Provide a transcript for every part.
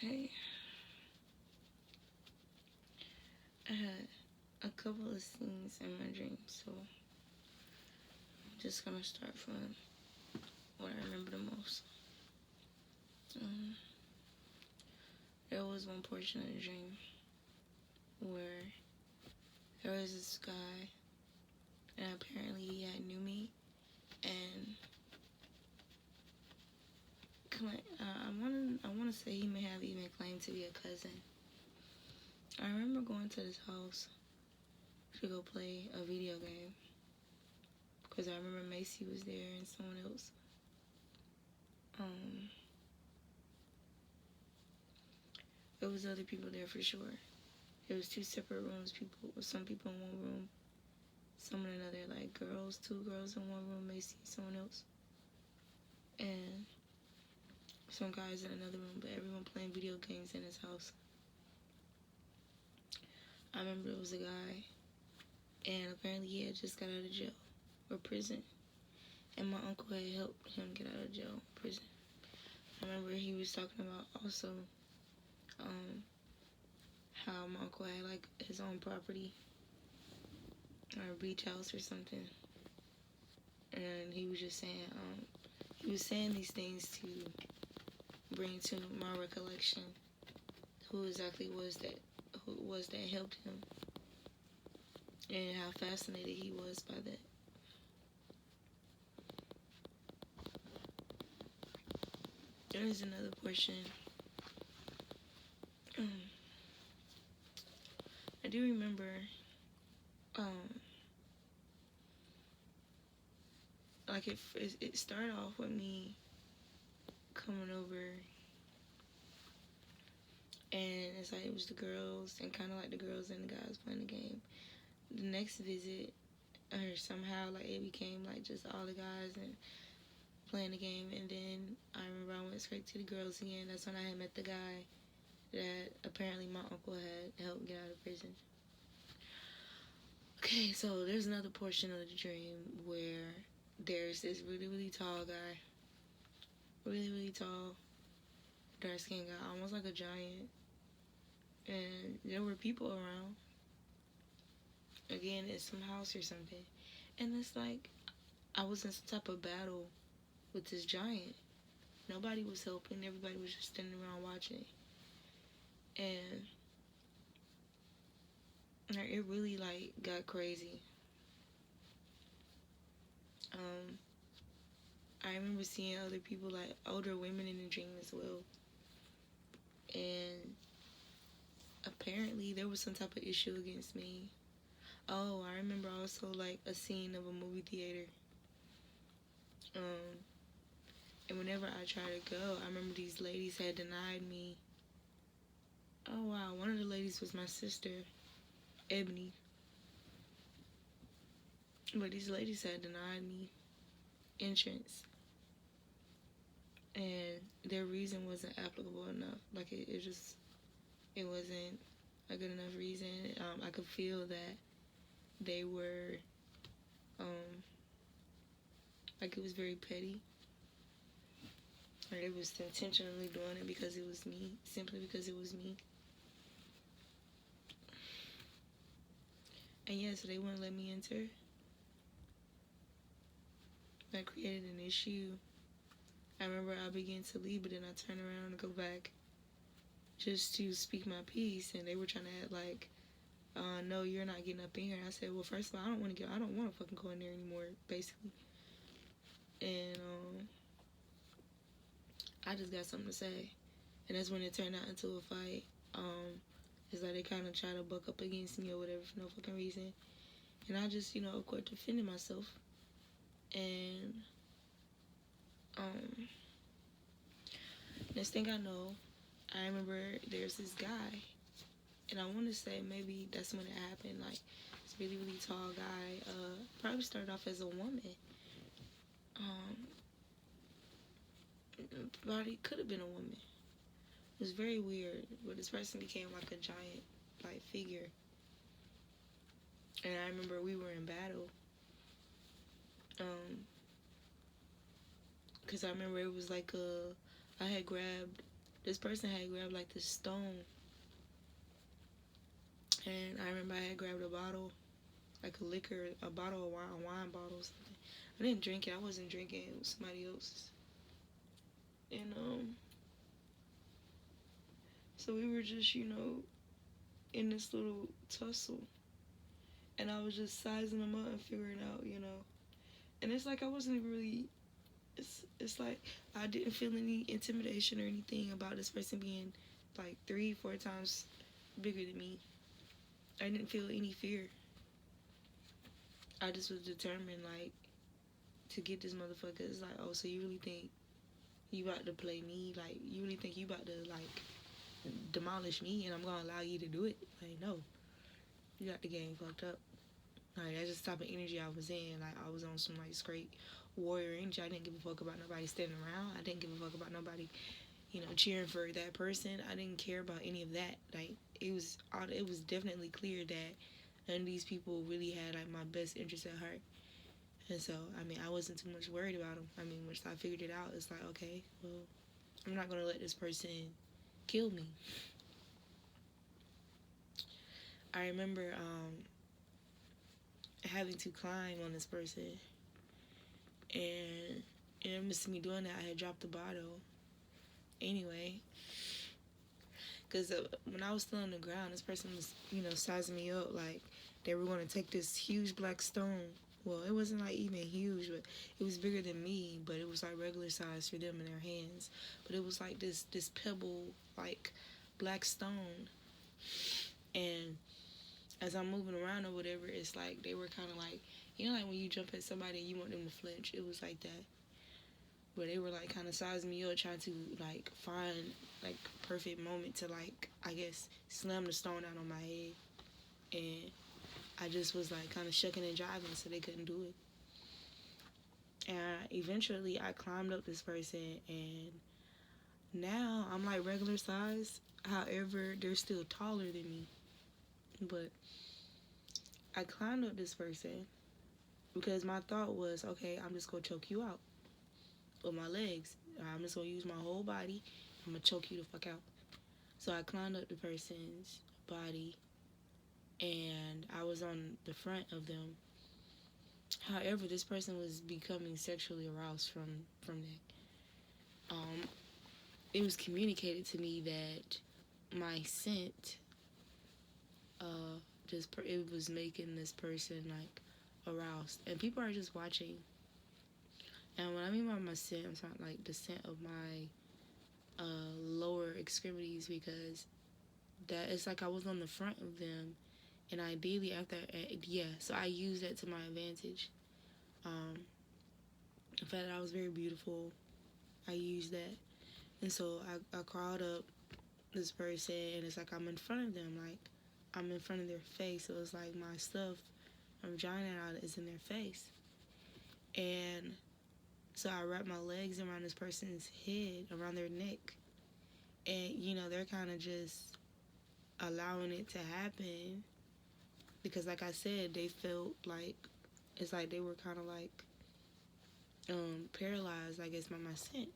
Okay. I had a couple of scenes in my dreams, so I'm just gonna start from what I remember the most. Um, there was one portion of the dream where there was this guy, and apparently he had knew me, and I want to say he may have even claimed to be a cousin. I remember going to this house to go play a video game because I remember Macy was there and someone else. There was other people there for sure. There was two separate rooms. Some people in one room, some in another. Like two girls in one room, Macy, someone else, and some guys in another room. But everyone playing video games in his house. I remember there was a guy, and apparently he had just got out of jail or prison, and my uncle had helped him get out of jail, prison. I remember he was talking about also how my uncle had like his own property or a beach house or something, and he was just saying he was saying these things to bring to my recollection who exactly was that helped him and how fascinated he was by that. There is another portion. I do remember like it started off with me coming over, and it's like it was the girls and kind of like the girls and the guys playing the game. The next visit, or somehow like it became like just all the guys and playing the game, and then I remember I went straight to the girls again. That's when I had met the guy that apparently my uncle had helped get out of prison. Okay, so there's another portion of the dream where there's this really, really tall guy. Really, really tall, dark-skinned guy, almost like a giant. And there were people around. Again, it's some house or something. And it's like I was in some type of battle with this giant. Nobody was helping. Everybody was just standing around watching. And it really like got crazy. I remember seeing other people, like older women in the dream as well. And apparently there was some type of issue against me. Oh, I remember also like a scene of a movie theater. And whenever I tried to go, I remember these ladies had denied me. Oh wow, one of the ladies was my sister, Ebony. But these ladies had denied me entrance. And their reason wasn't applicable enough. Like it wasn't a good enough reason. I could feel that they were, like it was very petty. Or they was intentionally doing it because it was me, simply because it was me. And yeah, so they wouldn't let me enter. That created an issue. I remember I began to leave, but then I turned around and go back just to speak my piece, and they were trying to act like, no, you're not getting up in here. I said, well, first of all, I don't want to fucking go in there anymore, basically. And I just got something to say. And that's when it turned out into a fight. It's like they kind of try to buck up against me or whatever for no fucking reason. And I just, of course, defended myself. And next thing I know, I remember there's this guy. And I want to say maybe that's when it happened. Like, this really, really tall guy. Probably started off as a woman. Probably could have been a woman. It was very weird. But this person became like a giant, like, figure. And I remember we were in battle. Because I remember it was like I had grabbed this person had grabbed like this stone, and I remember I had grabbed a bottle, like a liquor, a bottle of wine, a wine bottle or something. I didn't drink it. I wasn't drinking. It was somebody else's. And so we were just, in this little tussle, and I was just sizing them up and figuring out. And it's like I wasn't even really. It's like I didn't feel any intimidation or anything about this person being like 3-4 times bigger than me. I didn't feel any fear. I just was determined, like, to get this motherfucker. It's like, oh, so you really think you about to play me? Like, you really think you about to, like, demolish me and I'm gonna allow you to do it? Like, no. You got the game fucked up. Like, that's just the type of energy I was in. Like, I was on some, like, straight warrior energy. I didn't give a fuck about nobody standing around. I didn't give a fuck about nobody, cheering for that person. I didn't care about any of that. Like, it was definitely clear that none of these people really had, like, my best interest at heart. And so, I mean, I wasn't too much worried about them. I mean, once I figured it out, it's like, okay, well, I'm not going to let this person kill me. I remember having to climb on this person. And amidst me doing that, I had dropped the bottle. Anyway, because when I was still on the ground, this person was, sizing me up like they were going to take this huge black stone. Well, it wasn't like even huge, but it was bigger than me, but it was like regular size for them in their hands. But it was like this pebble, like black stone. And as I'm moving around or whatever, it's like they were kind of like, like when you jump at somebody and you want them to flinch, it was like that. Where they were like kind of sizing me up, trying to like find like perfect moment to like, I guess, slam the stone out on my head. And I just was like kind of shucking and jiving, so they couldn't do it. And eventually I climbed up this person, and now I'm like regular size. However, they're still taller than me. But I climbed up this person because my thought was, okay, I'm just gonna choke you out with my legs. I'm just gonna use my whole body. I'm gonna choke you the fuck out. So I climbed up the person's body, and I was on the front of them. However, this person was becoming sexually aroused from that. It was communicated to me that my scent, it was making this person like aroused, and people are just watching. And what I mean by my scent, I'm talking like the scent of my lower extremities, because that it's like I was on the front of them, and ideally after, so I used that to my advantage. The fact that I was very beautiful, I used that. And so I crawled up this person, and it's like I'm in front of them, like I'm in front of their face. So it's like my stuff, my vagina out is in their face. And so I wrapped my legs around this person's head, around their neck. And, they're kind of just allowing it to happen. Because like I said, they felt like, it's like they were kind of like paralyzed, I guess, by my scent.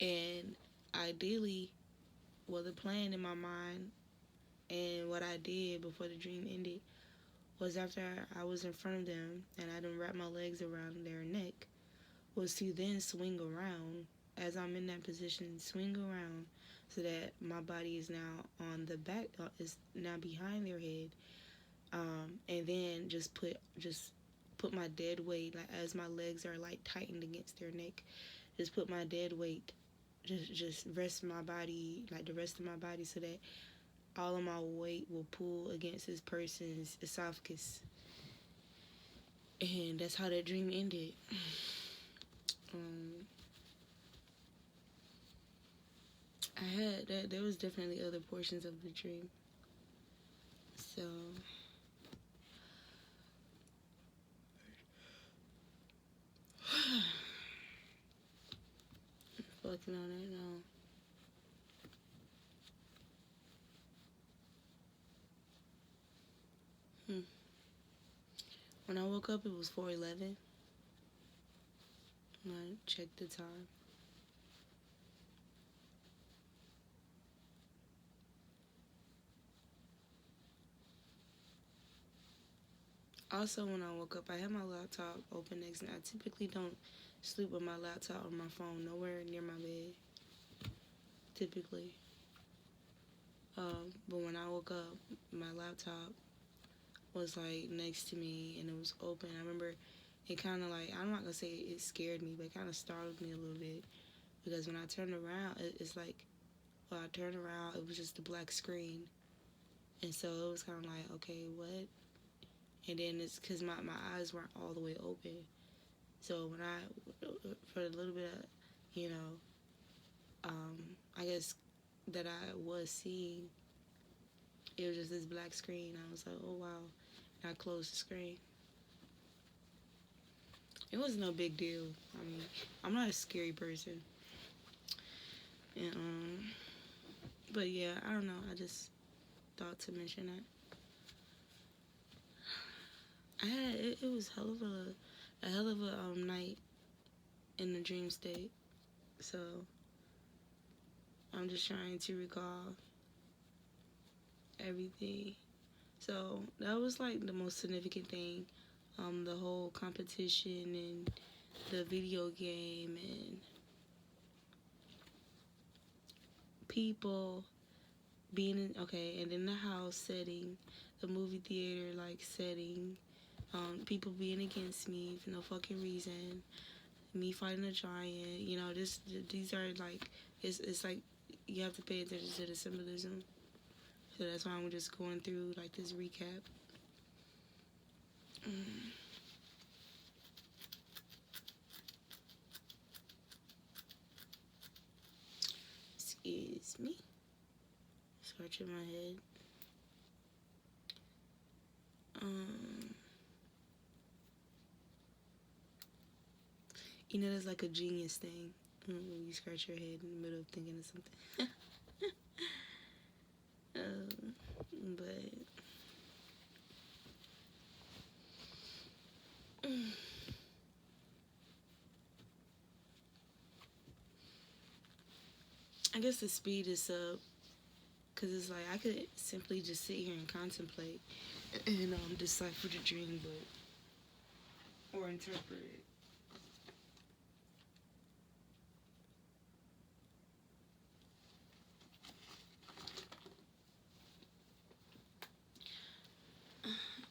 And ideally, well, the plan in my mind and what I did before the dream ended was, after I was in front of them and I done wrapped my legs around their neck, was to then swing around as I'm in that position, swing around so that my body is now on the back, is now behind their head, and then just put my dead weight, like as my legs are like tightened against their neck, just put my dead weight, just rest my body, like the rest of my body, so that all of my weight will pull against this person's esophagus. And that's how that dream ended. There was definitely other portions of the dream. So fucking on that now. When I woke up, it was 4:11. I checked the time. Also, when I woke up, I had my laptop open next to me. I typically don't sleep with my laptop or my phone nowhere near my bed. Typically. But when I woke up, my laptop was like next to me and it was open. I remember it kind of like, I'm not gonna say it scared me, but it kind of startled me a little bit because when I turned around, it's like, when I turned around, it was just a black screen. And so it was kind of like, okay, what? And then it's because my eyes weren't all the way open. So when for a little bit of, you know, I guess that I was seeing, it was just this black screen. I was like, oh wow. And I closed the screen. It was no big deal. I mean, I'm not a scary person. And, but yeah, I don't know. I just thought to mention that. It was a hell of a night in the dream state. So I'm just trying to recall everything. So that was like the most significant thing. The whole competition and the video game and people being in, okay, and in the house setting, the movie theater like setting, people being against me for no fucking reason, me fighting a giant, you know, these are like, it's like you have to pay attention to the symbolism. So that's why I'm just going through like this recap. Excuse me. Scratching my head. You know, that's like a genius thing when you scratch your head in the middle of thinking of something. But I guess the speed is up because it's like I could simply just sit here and contemplate and decipher the dream, or interpret it.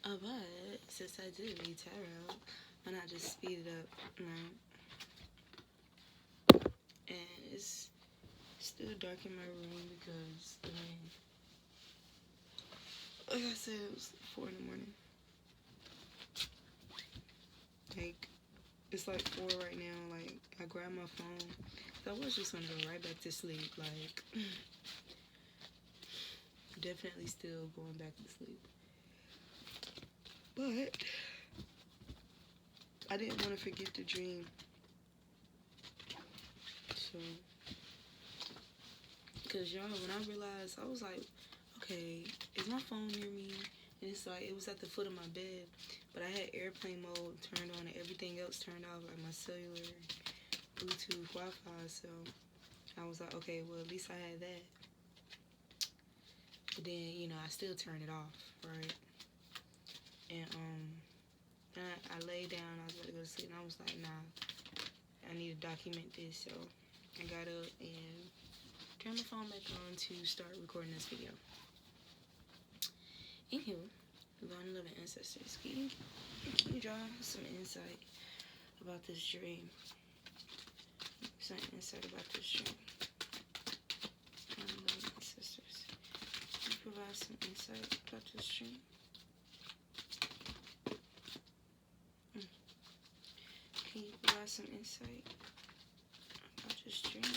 But since I did read tarot, why not just speed it up, right? And it's still dark in my room because, like I said, it was 4 in the morning. Like, it's like 4 right now. Like, I grabbed my phone. I was just gonna go right back to sleep. Like, definitely still going back to sleep. But I didn't want to forget the dream. So, because y'all, when I realized, I was like, okay, is my phone near me? And it's like, it was at the foot of my bed, but I had airplane mode turned on and everything else turned off, like my cellular, Bluetooth, Wi-Fi. So I was like, okay, well, at least I had that. But then, you know, I still turned it off, right? And I laid down, I was about to go to sleep, and I was like, nah, I need to document this. So I got up and turned my phone back on to start recording this video. Anywho, Divine Loving Ancestors, can you draw some insight about this dream? Some insight about this dream. Divine Loving Ancestors, can you provide some insight about this dream? Can you provide some insight about this dream?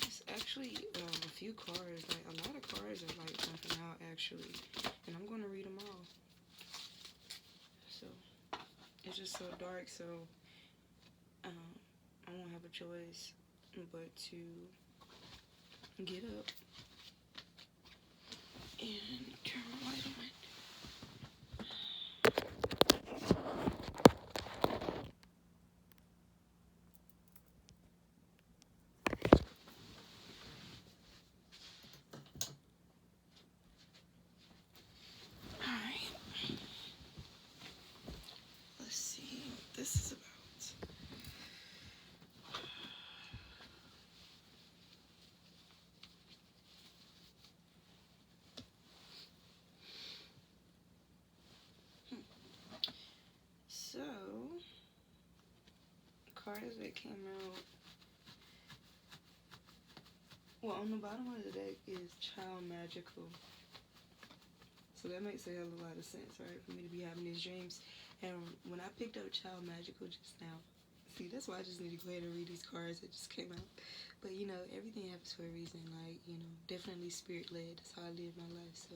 It's actually a few cards, like a lot of cards are like jumping out actually, and I'm going to read them all. So it's just so dark, so I won't have a choice but to get up and turn my light on. cards that came out, well, on the bottom of the deck is Child Magical. So that makes a hell of a lot of sense, right? For me to be having these dreams. And when I picked up Child Magical just now, see, that's why I just need to go ahead and read these cards that just came out. But, you know, everything happens for a reason. Like, you know, definitely spirit-led. That's how I live my life. So,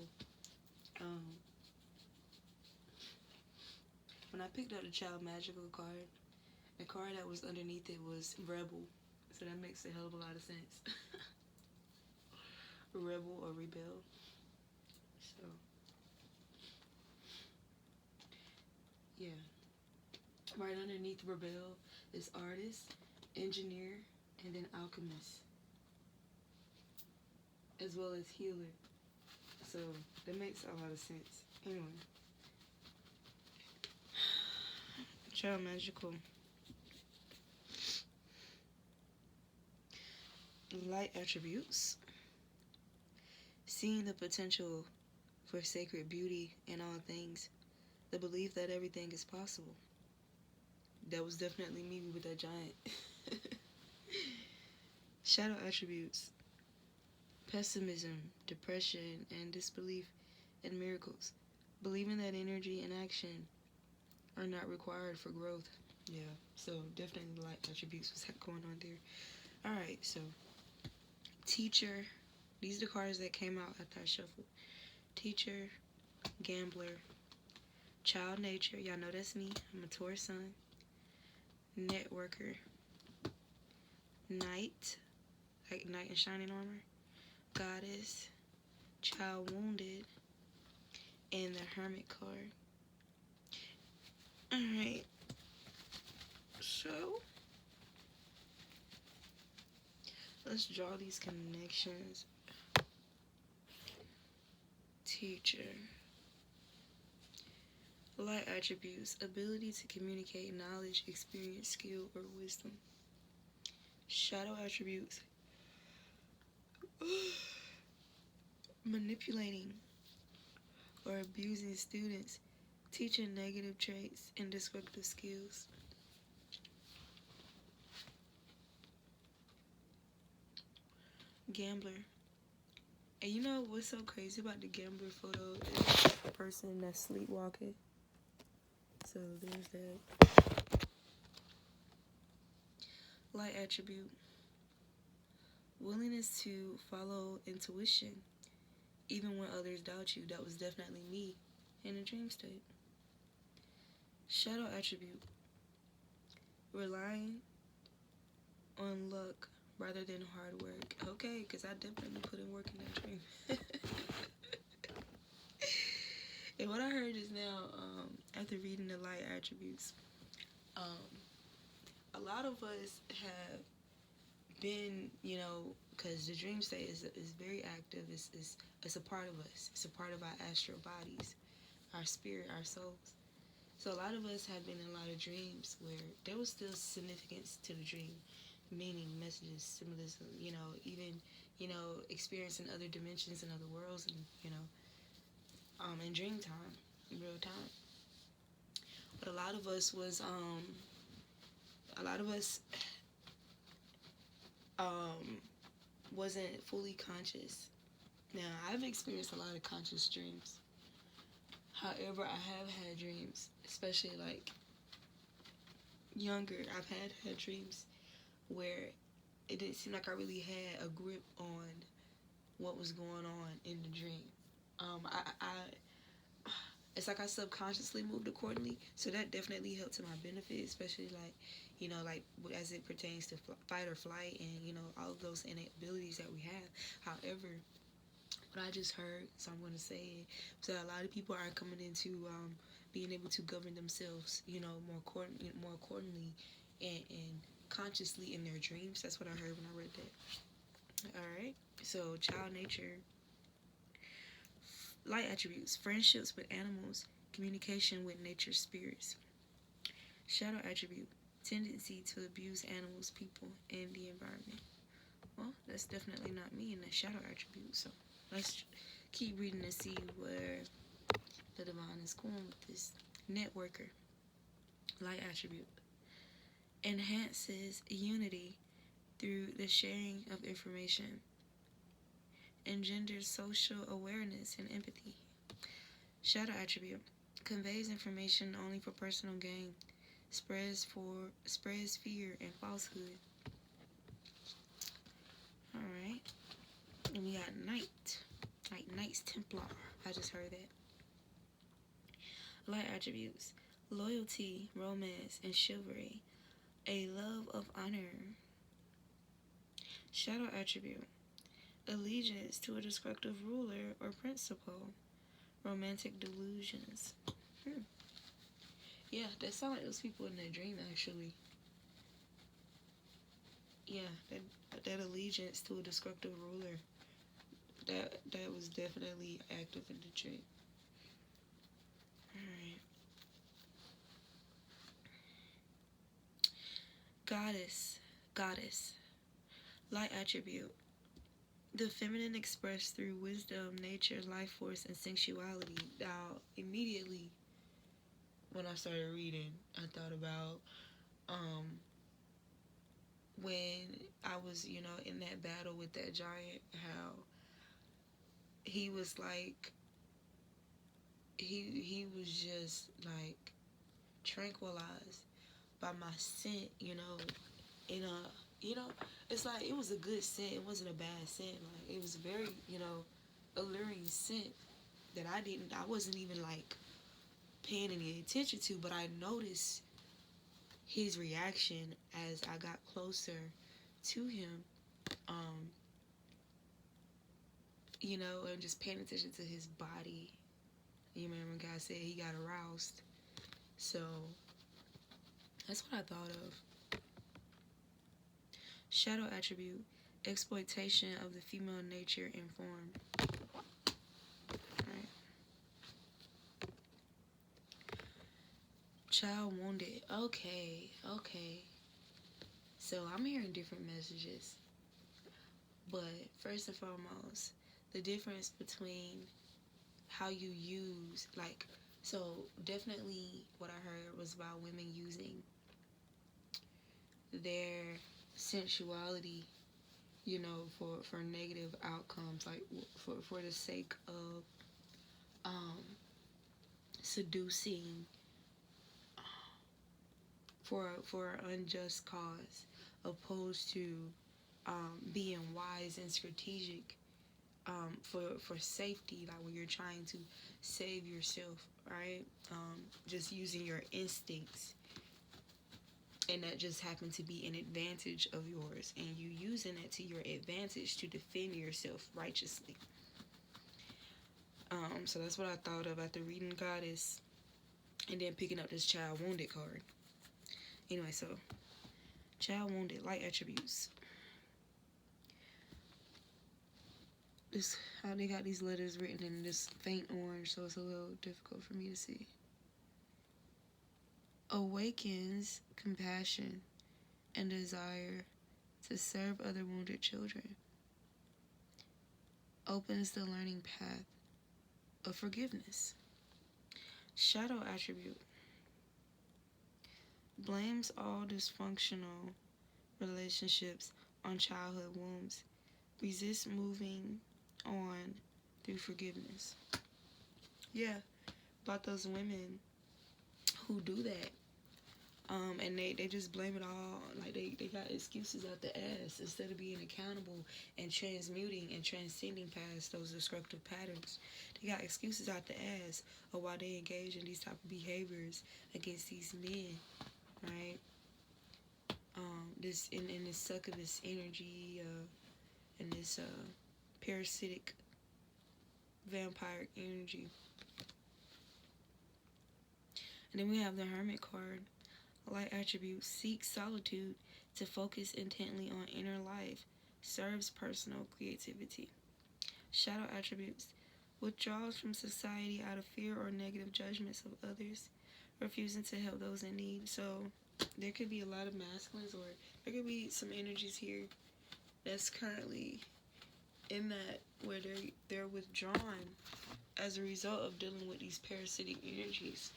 when I picked up the Child Magical card, the card that was underneath it was Rebel. So that makes a hell of a lot of sense. Rebel or rebel. So, yeah. Right underneath rebel is artist, engineer, and then alchemist, as well as healer. So that makes a lot of sense. Anyway, Child Magical. Light attributes. Seeing the potential for sacred beauty in all things. The belief that everything is possible. That was definitely me with that giant. Shadow attributes. Pessimism, depression, and disbelief in miracles. Believing that energy and action are not required for growth. Yeah, so definitely light attributes was going on there. Alright, so teacher. These are the cards that came out after I shuffled. Teacher, gambler, child nature. Y'all know that's me. I'm a Taurus sun. Networker, knight, like knight in shining armor. Goddess, child wounded, and the hermit card. Alright, so let's draw these connections. Teacher. Light attributes. Ability to communicate knowledge, experience, skill, or wisdom. Shadow attributes. Manipulating or abusing students. Teaching negative traits and destructive skills. Gambler. And you know what's so crazy about the gambler photo is a person that's sleepwalking. So there's that. Light attribute. Willingness to follow intuition, even when others doubt you. That was definitely me in a dream state. Shadow attribute. Relying on luck rather than hard work. Okay, because I definitely put in work in that dream. And what I heard just now, after reading the light attributes, a lot of us have been, you know, because the dream state is very active. It's a part of us. It's a part of our astral bodies, our spirit, our souls. So a lot of us have been in a lot of dreams where there was still significance to the dream, meaning, messages, symbolism, you know, even, you know, experiencing other dimensions and other worlds, and, you know, in dream time, in real time. But a lot of us wasn't fully conscious. Now, I've experienced a lot of conscious dreams. However, I have had dreams, especially like younger. I've had dreams where it didn't seem like I really had a grip on what was going on in the dream. It's like I subconsciously moved accordingly, so that definitely helped to my benefit, especially like, you know, like as it pertains to fight or flight, and, you know, all of those innate abilities that we have. However, what I just heard, so I'm going to say it, so a lot of people are coming into being able to govern themselves, you know, more accordingly and consciously in their dreams. That's what I heard when I read that. All right, so child nature. Light attributes. Friendships with animals. Communication with nature's spirits. Shadow attribute. Tendency to abuse animals, people, and the environment. Well, that's definitely not me in the shadow attribute. So let's keep reading to see where the divine is going with this. Networker. Light attribute. enhances unity through the sharing of information, engenders social awareness and empathy. Shadow attribute conveys information only for personal gain, spreads fear and falsehood. All right, and we got Knight, like Knights Templar. I just heard that. Light attributes: loyalty, romance, and chivalry, a love of honor. Shadow attribute: allegiance to a destructive ruler or principle, romantic delusions. Yeah, that sound like those people in their dream, actually. Yeah, that allegiance to a destructive ruler, that was definitely active in the dream. Alright. Goddess. Light attribute: the feminine expressed through wisdom, nature, life force, and sensuality. Now, immediately when I started reading, I thought about when I was, in that battle with that giant, how he was like, he was just like tranquilized by my scent, in a, it's like it was a good scent. It wasn't a bad scent. Like it was very, alluring scent that I wasn't even like paying any attention to, but I noticed his reaction as I got closer to him, and just paying attention to his body. You remember when God said he got aroused? So that's what I thought of. Shadow attribute: exploitation of the female nature and form. Right. Child wounded. Okay. So I'm hearing different messages. But first and foremost, the difference between how you use, so definitely what I heard was about women using their sensuality, for negative outcomes, like for the sake of seducing, for an unjust cause, opposed to being wise and strategic, for safety, like when you're trying to save yourself, right? Just using your instincts, and that just happened to be an advantage of yours, and you using it to your advantage to defend yourself righteously. So that's what I thought of after reading Goddess and then picking up this Child Wounded card. Anyway, so Child Wounded, light attributes. This, how they got these letters written in this faint orange, so it's a little difficult for me to see. Awakens compassion and desire to serve other wounded children. Opens the learning path of forgiveness. Shadow attribute: blames all dysfunctional relationships on childhood wounds. Resists moving on through forgiveness. Yeah, about those women who do that. And they just blame it all, like they got excuses out the ass instead of being accountable and transmuting and transcending past those destructive patterns. They got excuses out the ass of why they engage in these type of behaviors against these men, right? This in this succubus energy, and this parasitic vampire energy. And then we have the Hermit card. Light attribute: seeks solitude to focus intently on inner life, serves personal creativity. Shadow attributes: withdraws from society out of fear or negative judgments of others, refusing to help those in need. So there could be a lot of masculines, or there could be some energies here that's currently in that where they're withdrawn as a result of dealing with these parasitic energies.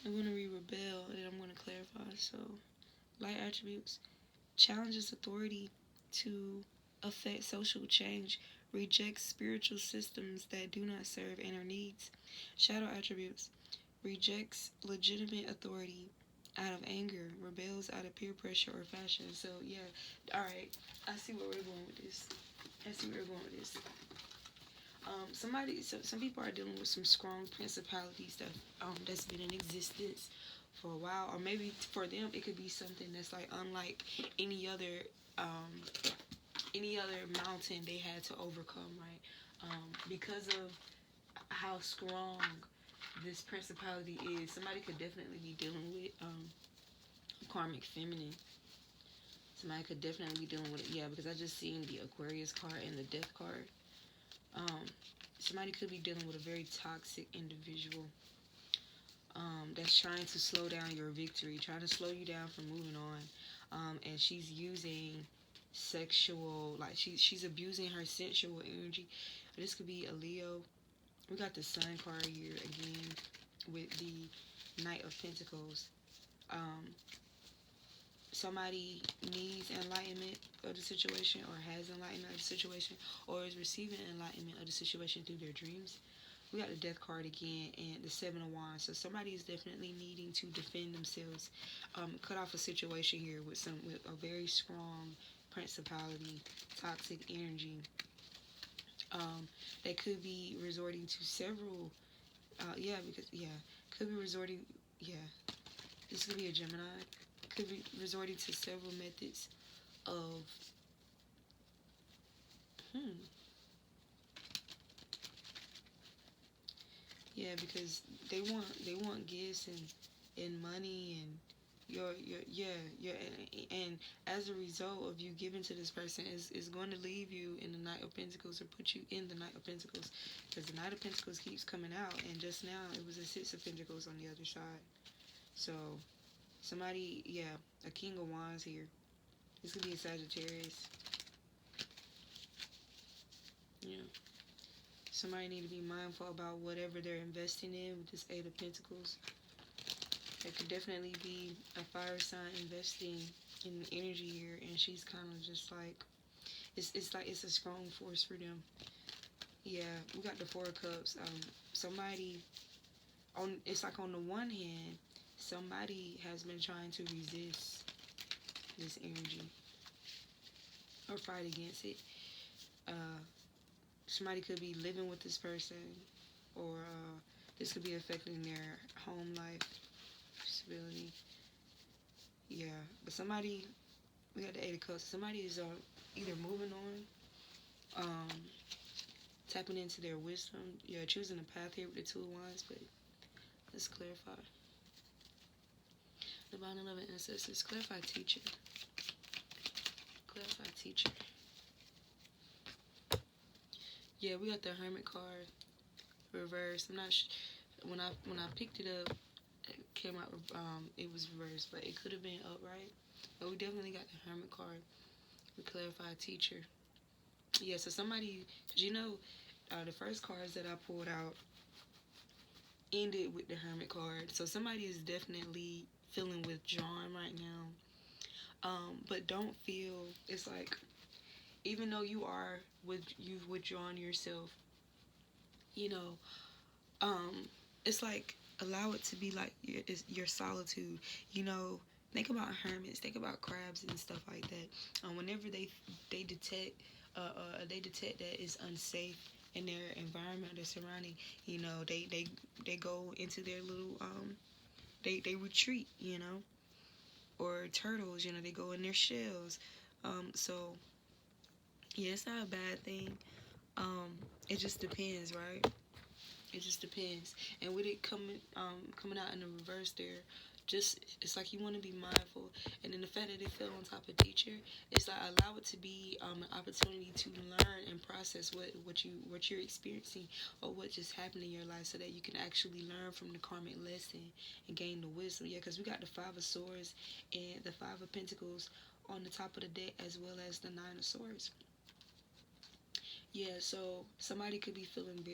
I'm going to read rebel, and then I'm going to clarify. So, light attributes challenges authority to affect social change, rejects spiritual systems that do not serve inner needs. Shadow attributes rejects legitimate authority out of anger, rebels out of peer pressure or fashion. So yeah, all right. I see where we're going with this. I see where we're going with this. Some people are dealing with some strong principalities that's been in existence for a while, or maybe for them it could be something that's like unlike any other um, any other mountain they had to overcome, right? Because of how strong this principality is, somebody could definitely be dealing with karmic feminine. Somebody could definitely be dealing with it, yeah, because I just seen the Aquarius card and the Death card. Um, Somebody could be dealing with a very toxic individual that's trying to slow down your victory, trying to slow you down from moving on. And she's using sexual, like she's abusing her sensual energy. This could be a Leo. We got the Sun card here again with the Knight of Pentacles. Um, Somebody needs enlightenment of the situation, or has enlightenment of the situation, or is receiving enlightenment of the situation through their dreams. We got the Death card again and the Seven of Wands. So somebody is definitely needing to defend themselves, cut off a situation here with a very strong principality, toxic energy. They could be resorting to several. Could be resorting. Yeah, this could be a Gemini. Could be resorting to several methods of. Hmm. Yeah, because they want gifts and money and and as a result of you giving to this person is going to leave you in the Knight of Pentacles, or put you in the Knight of Pentacles, because the Knight of Pentacles keeps coming out, and just now it was a Six of Pentacles on the other side. So somebody, yeah, a King of Wands here. This could be a Sagittarius. Yeah. Somebody need to be mindful about whatever they're investing in with this Eight of Pentacles. It could definitely be a fire sign investing in energy here, and she's kind of just like it's like it's a strong force for them. Yeah, we got the Four of Cups. Somebody on it's like on the one hand, somebody has been trying to resist this energy or fight against it. Uh, Somebody could be living with this person, or this could be affecting their home life stability. Yeah, but somebody, we got the Eight of Cups. Somebody is either moving on, tapping into their wisdom. Yeah, choosing a path here with the Two of Wands. But let's clarify. Divine and loving ancestors. Clarify teacher. Clarify teacher. Yeah, we got the Hermit card reversed. I'm not when I picked it up, it came out it was reversed, but it could have been upright. But we definitely got the Hermit card. We clarify teacher. Yeah, so somebody, cause the first cards that I pulled out ended with the Hermit card. So somebody is definitely feeling withdrawn right now. But don't feel it's like, even though you've withdrawn yourself, you know, it's like allow it to be like your solitude. You know, think about hermits, think about crabs and stuff like that. Whenever they detect they detect that it's unsafe in their environment, their surrounding, they go into their little they retreat, or turtles, they go in their shells. So yeah, it's not a bad thing. Um, it just depends, right? It just depends. And with it coming out in the reverse there, just it's like you want to be mindful. And then the fact that it fell on top of teacher, it's like allow it to be an opportunity to learn and process what you're experiencing, or what just happened in your life, so that you can actually learn from the karmic lesson and gain the wisdom. Yeah, because we got the Five of Swords and the Five of Pentacles on the top of the deck, as well as the Nine of Swords. Yeah, so somebody could be feeling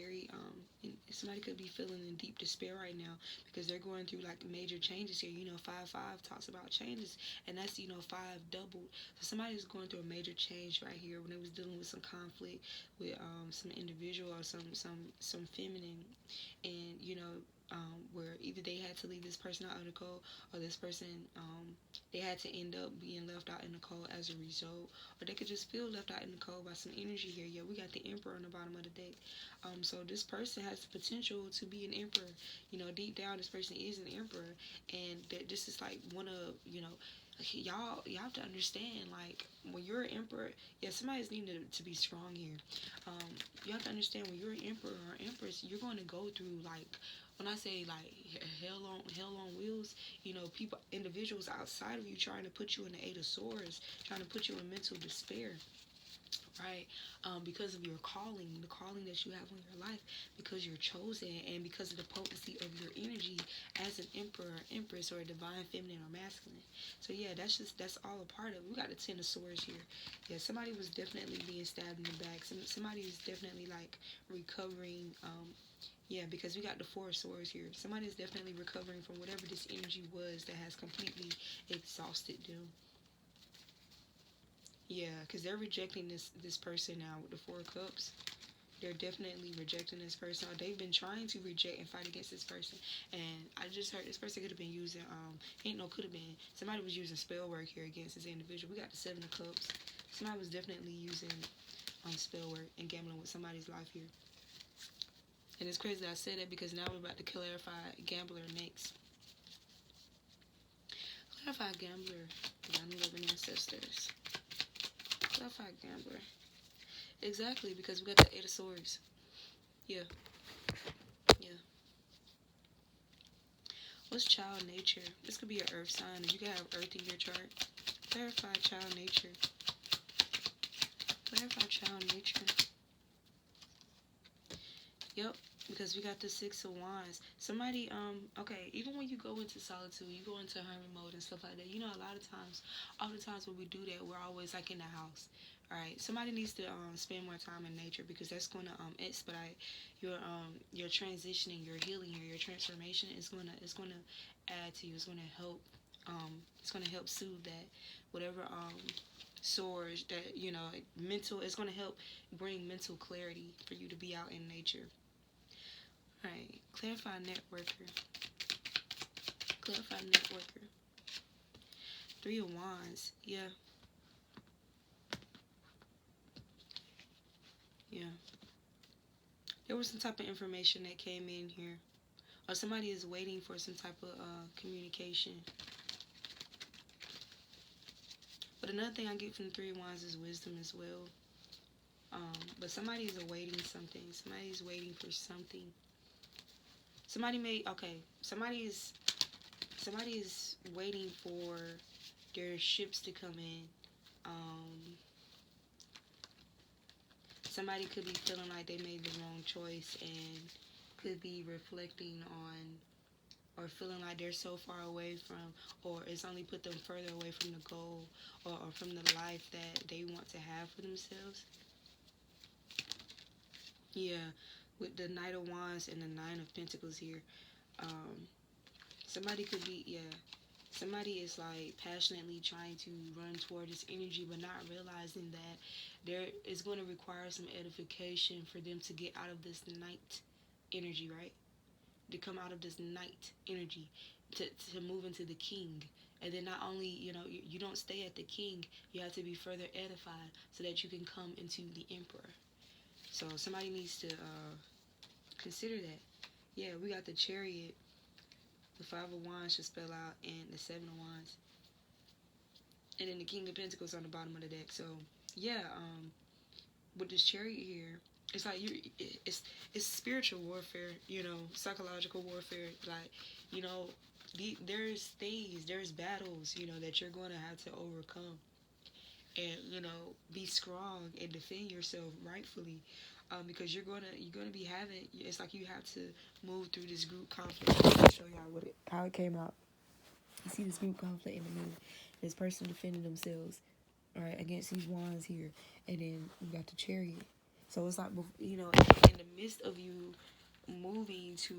somebody could be feeling in deep despair right now because they're going through like major changes here. 5-5 talks about changes, and that's five doubled. So somebody's going through a major change right here when they was dealing with some conflict with some individual or some feminine, and where either they had to leave this person out in the cold, or this person they had to end up being left out in the cold as a result, or they could just feel left out in the cold by some energy here. Yeah, we got the Emperor on the bottom of the deck. So this person has the potential to be an emperor. Deep down, this person is an emperor, and that this is like one of y'all have to understand, like, when you're an emperor, yeah, somebody's needing to be strong here. You have to understand, when you're an emperor or empress, you're going to go through, like, when I say like hell on wheels, individuals outside of you trying to put you in the Eight of Swords, trying to put you in mental despair, right? Because of your calling, the calling that you have on your life, because you're chosen, and because of the potency of your energy as an emperor, empress, or a divine feminine or masculine. So yeah, that's all a part of it. We got the Ten of Swords here. Yeah, somebody was definitely being stabbed in the back. Somebody is definitely like recovering. Yeah, because we got the Four of Swords here. Somebody is definitely recovering from whatever this energy was that has completely exhausted them. Yeah, because they're rejecting this person now with the Four of Cups. They're definitely rejecting this person. Or they've been trying to reject and fight against this person. And I just heard this person could have been using, could have been. Somebody was using spell work here against this individual. We got the Seven of Cups. Somebody was definitely using spell work and gambling with somebody's life here. And it's crazy that I said that because now we're about to clarify gambler next. Clarify gambler, 9/11 ancestors. Clarify gambler. Exactly, because we got the Eight of Swords. Yeah, yeah. What's child nature? This could be an earth sign, and you can have earth in your chart. Clarify child nature. Clarify child nature. Yep, because we got the Six of Wands. Somebody, okay, even when you go into solitude, you go into hermit mode and stuff like that, a lot of times, oftentimes when we do that, we're always like in the house. All right, somebody needs to spend more time in nature, because that's going to expedite your transitioning, your healing, your transformation. It's going to add to you. It's going to help. It's going to help soothe that whatever sores that mental. It's going to help bring mental clarity for you to be out in nature. Alright, clarify networker. Clarify networker. Three of Wands. Yeah. Yeah. There was some type of information that came in here. Or somebody is waiting for some type of communication. But another thing I get from the Three of Wands is wisdom as well. But somebody is awaiting something. Somebody is waiting for something. Somebody is waiting for their ships to come in. Somebody could be feeling like they made the wrong choice and could be reflecting on, or feeling like they're so far away from, or it's only put them further away from the goal, or from the life that they want to have for themselves. Yeah, with the Knight of Wands and the Nine of Pentacles here. Um, somebody could be, yeah, somebody is like passionately trying to run toward this energy, but not realizing that there is going to require some edification for them to get out of this night energy, right? To come out of this night energy, to move into the king. And then not only, you don't stay at the king, you have to be further edified so that you can come into the emperor. So somebody needs to consider that. Yeah, we got the Chariot, the Five of Wands should spell out, and the Seven of Wands. And then the King of Pentacles on the bottom of the deck. So yeah, with this Chariot here, it's like it's spiritual warfare, psychological warfare. Like, there's battles, that you're going to have to overcome, and be strong and defend yourself rightfully, because you're gonna be having. It's like you have to move through this group conflict. I'll show y'all how it came out. You see this group conflict in the moon. This person defending themselves, all right, against these wands here, and then we got the Chariot. So it's like, in the midst of you moving to,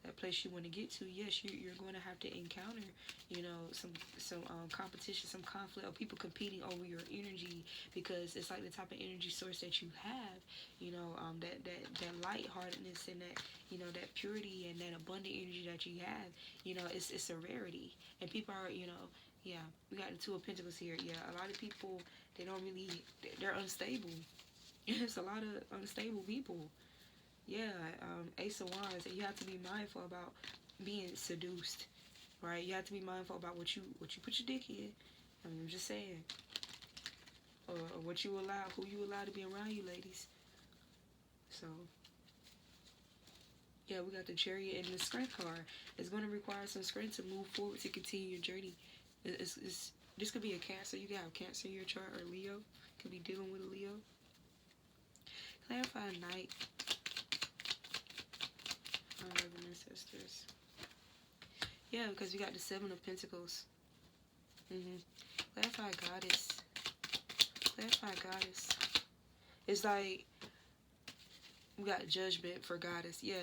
that place you want to get to, yes, you're going to have to encounter, some competition, some conflict, or people competing over your energy, because it's like the type of energy source that you have, that lightheartedness and that, that purity and that abundant energy that you have, it's a rarity. And people are, yeah, we got the Two of Pentacles here. Yeah, a lot of people, they're unstable. It's a lot of unstable people. Yeah, Ace of Wands, and you have to be mindful about being seduced, right? You have to be mindful about what you put your dick in. I mean, I'm just saying, or what you allow, who you allow to be around you, ladies. So, yeah, we got the Chariot and the Strength card. It's going to require some strength to move forward to continue your journey. This could be a Cancer. You can have Cancer in your chart, or Leo. Could be dealing with a Leo. Clarify Knight. Our ancestors. Yeah, because we got the Seven of Pentacles. Clarify Goddess. Clarify Goddess. It's like we got Judgment for Goddess. Yeah.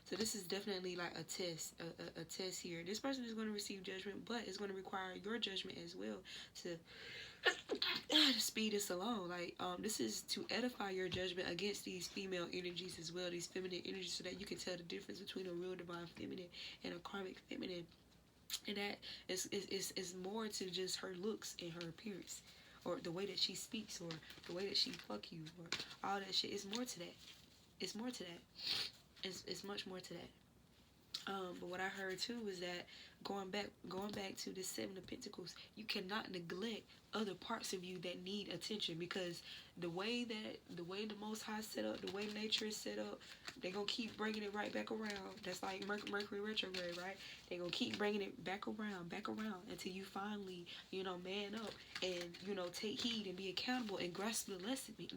So this is definitely like a test, a test here. This person is going to receive judgment, but it's going to require your judgment as well to speed this along. Like, this is to edify your judgment against these female energies as well, these feminine energies, so that you can tell the difference between a real divine feminine and a karmic feminine. And that is more to just her looks and her appearance, or the way that she speaks, or the way that she fuck you, or all that shit. It's more to that. It's more to that. It's much more to that. But what I heard too was that going back to the Seven of Pentacles, you cannot neglect other parts of you that need attention, because the way the Most High set up, the way nature is set up, they're gonna keep bringing it right back around. That's like Mercury retrograde, right? They're gonna keep bringing it back around until you finally, man up and take heed and be accountable and grasp the lesson here.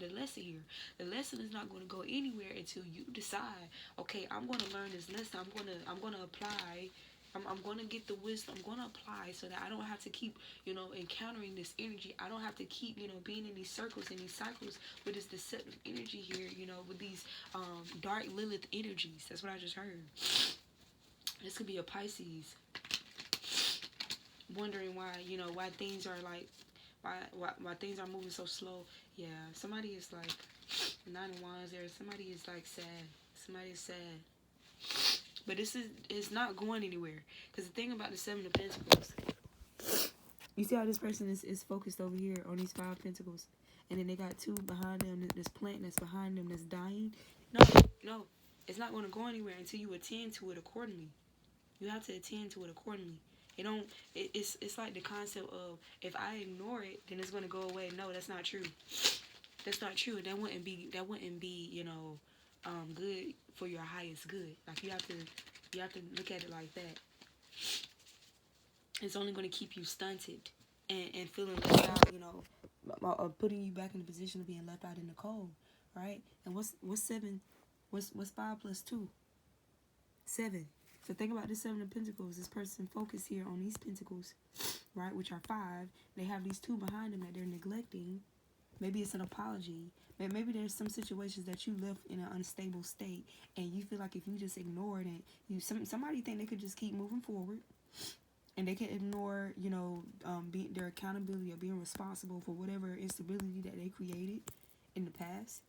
The lesson is not going to go anywhere until you decide, okay, I'm going to learn this lesson. I'm going to apply. I'm going to get the wisdom. I'm going to apply so that I don't have to keep, encountering this energy. I don't have to keep, being in these circles and these cycles with this deceptive energy here, with these dark Lilith energies. That's what I just heard. This could be a Pisces. Wondering why, why things are like, why things are moving so slow. Yeah, somebody is like, Nine of Wands there. Somebody is like sad. Somebody is sad. But it's not going anywhere. Because the thing about the Seven of Pentacles, you see how this person is focused over here on these Five of Pentacles. And then they got two behind them. This plant that's behind them that's dying. No. It's not going to go anywhere until you attend to it accordingly. You have to attend to it accordingly. It's like the concept of, if I ignore it, then it's going to go away. No, that's not true. That's not true. That wouldn't be good for your highest good. Like, you have to look at it like that. It's only going to keep you stunted and feeling left out, putting you back in the position of being left out in the cold, right? And what's 7? What's 5 plus 2? 7. So think about this Seven of Pentacles. This person focused here on these pentacles, right, which are 5. They have these 2 behind them that they're neglecting. Maybe it's an apology. Maybe there's some situations that you left in an unstable state, and you feel like if you just ignore it, and somebody think they could just keep moving forward, and they can ignore, their accountability or being responsible for whatever instability that they created in the past,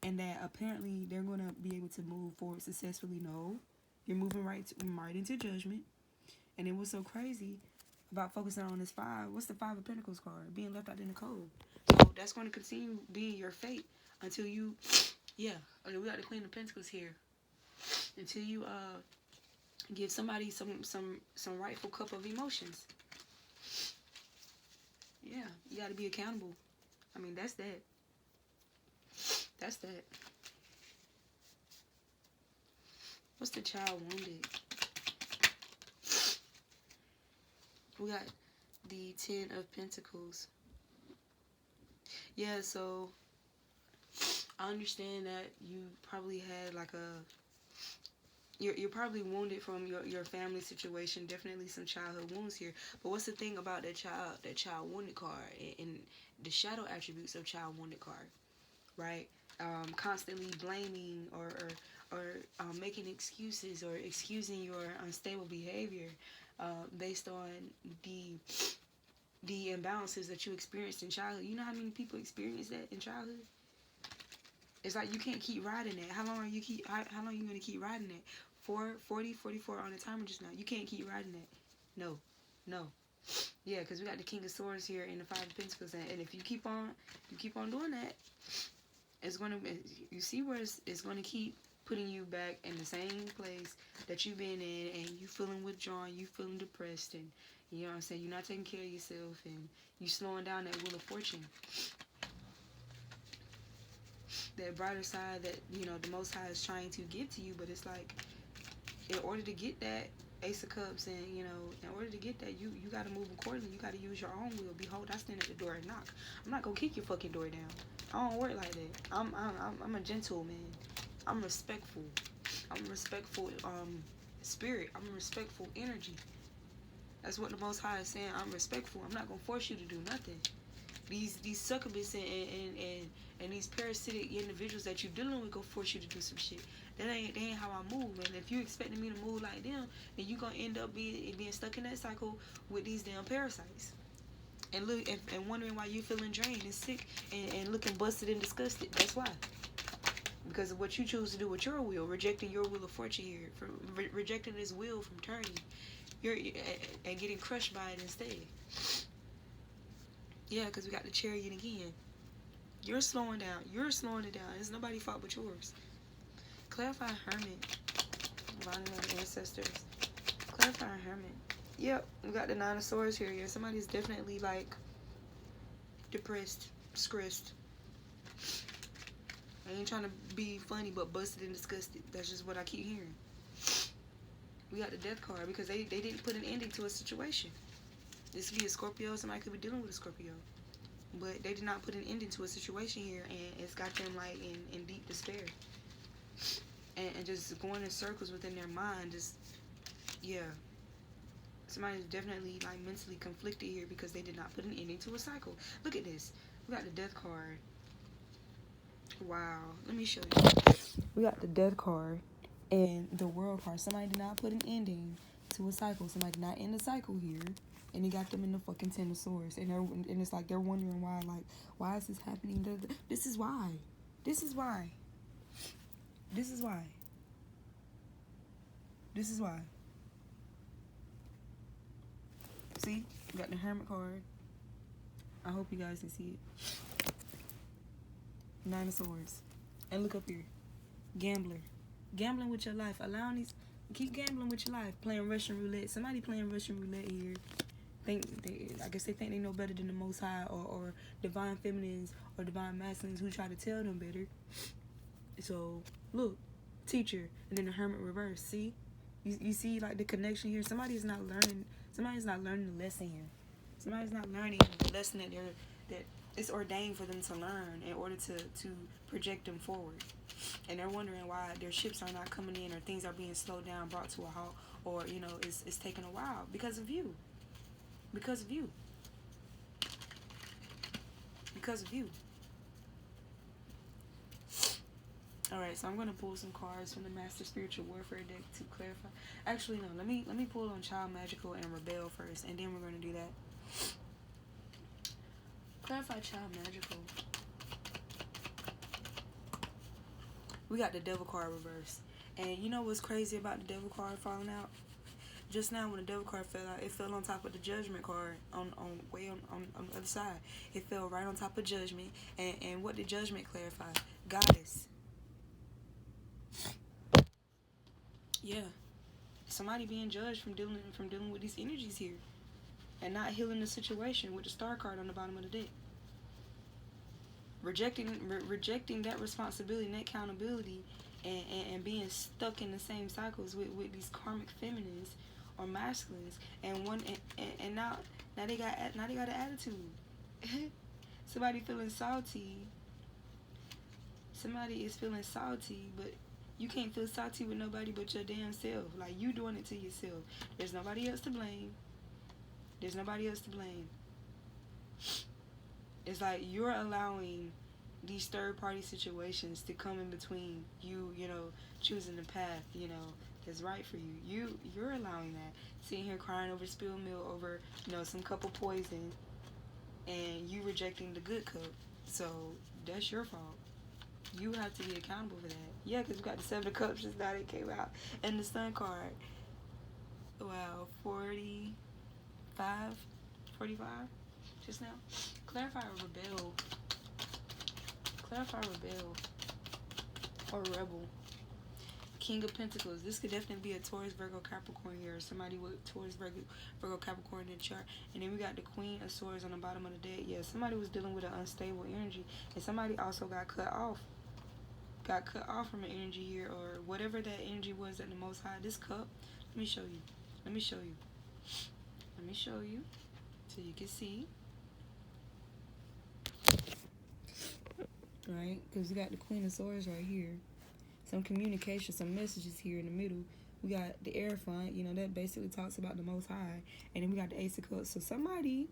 and that apparently they're going to be able to move forward successfully. No, you're moving right into judgment. And then what's so crazy about focusing on this 5? What's the 5 of Pentacles card? Being left out in the cold. So that's going to continue being your fate until you, we got the Queen of Pentacles here. Until you give somebody some rightful cup of emotions. Yeah, you got to be accountable. I mean, that's that. That's that. What's the child wounded? We got the 10 of Pentacles. Yeah, so I understand that you probably had like you're probably wounded from your family situation. Definitely some childhood wounds here. But what's the thing about that child wounded card and the shadow attributes of child wounded card? right? Constantly blaming or making excuses or excusing your unstable behavior based on the the imbalances that you experienced in childhood. You know how many people experience that in childhood? It's like you can't keep riding that. How long are you gonna keep riding that? 44 on the timer just now. You can't keep riding that. No. No. Yeah, because we got the King of Swords here and the Five of Pentacles, and if you keep on doing that, it's gonna, you see where it's gonna keep putting you back in the same place that you've been in, and you feeling withdrawn, you feeling depressed, and you know what I'm saying, you're not taking care of yourself, and you slowing down that Wheel of Fortune, that brighter side that, you know, the Most High is trying to give to you. But it's like, in order to get that Ace of Cups, and you know, in order to get that, you got to move accordingly. You got to use your own will. Behold, I stand at the door and knock. I'm not gonna kick your fucking door down. I don't work like that. I'm a gentleman. I'm respectful. I'm a respectful spirit. I'm a respectful energy. That's what the Most High is saying. I'm respectful. I'm not gonna force you to do nothing. These succubus and these parasitic individuals that you're dealing with go force you to do some shit. That ain't how I move. And if you expecting me to move like them, then you gonna end up being stuck in that cycle with these damn parasites. And look, and wondering why you feeling drained and sick and looking busted and disgusted. That's why. Because of what you choose to do with your will, rejecting your Wheel of Fortune here, from rejecting this wheel from turning, you're and getting crushed by it instead. Yeah, because we got the Chariot again. You're slowing down. You're slowing it down. It's nobody's fault but yours. Clarify Hermit. Divine ancestors. Clarify Hermit. Yep, we got the Nine of Swords here. Yeah, somebody's definitely like depressed, stressed. I ain't trying to be funny, but busted and disgusted. That's just what I keep hearing. We got the Death card because they didn't put an ending to a situation. This could be a Scorpio. Somebody could be dealing with a Scorpio. But they did not put an ending to a situation here, and it's got them like in deep despair. And just going in circles within their mind, just, yeah. Somebody's definitely like mentally conflicted here because they did not put an ending to a cycle. Look at this. We got the Death card. Wow. Let me show you. We got the Death card and the World card. Somebody did not put an ending to a cycle. Somebody did not end the cycle here. And he got them in the fucking Ten of Swords. And it's like they're wondering why, like, why is this happening? This is why. This is why. This is why. This is why. See? We got the Hermit card. I hope you guys can see it. Nine of Swords. And look up here. Gambler. Gambling with your life. Allowing these... Keep gambling with your life. Playing Russian roulette. Somebody playing Russian roulette here. I guess they think they know better than the Most High or divine feminines or divine masculines who try to tell them better. So, look. Teacher. And then the Hermit reverse. See? You see, like, the connection here? Somebody's not learning the lesson here. Somebody's not learning the lesson that it's ordained for them to learn in order to project them forward. And they're wondering why their ships are not coming in, or things are being slowed down, brought to a halt, or, you know, it's taking a while. Because of you. Because of you. Because of you. Alright, so I'm going to pull some cards from the Master Spiritual Warfare deck to clarify. Actually, no, let me pull on Child Magical and Rebel first, and then we're going to do that. Clarify Child Magical. We got the Devil card reverse. And you know what's crazy about the Devil card falling out? Just now when the Devil card fell out, it fell on top of the Judgment card on the other side. It fell right on top of Judgment. And what did Judgment clarify? Goddess. Yeah. Somebody being judged from dealing with these energies here. And not healing the situation with the Star card on the bottom of the deck. Rejecting that responsibility and that accountability, and being stuck in the same cycles with these karmic feminines or masculines, and now they got an attitude. Somebody feeling salty. Somebody is feeling salty, but you can't feel salty with nobody but your damn self. Like, you doing it to yourself. There's nobody else to blame. There's nobody else to blame. It's like you're allowing these third-party situations to come in between you, choosing the path, that's right for you. You're allowing that. Sitting here crying over spilled milk, over, some cup of poison, and you rejecting the good cup. So that's your fault. You have to be accountable for that. Yeah, because we got the Seven of Cups just now that came out. And the Sun card. Wow, 45 just now. Clarify or rebel. Clarify rebel. Or rebel. King of Pentacles. This could definitely be a Taurus, Virgo, Capricorn here. Or somebody with Taurus, Virgo, Capricorn in the chart. And then we got the Queen of Swords on the bottom of the deck. Yeah, somebody was dealing with an unstable energy. And somebody also got cut off. Got cut off from an energy here, or whatever that energy was at the Most High. This cup, let me show you. Let me show you. Let me show you so you can see. Right? Because we got the Queen of Swords right here. Some communication, some messages here in the middle. We got the Airfont, that basically talks about the Most High. And then we got the Ace of Cups. So somebody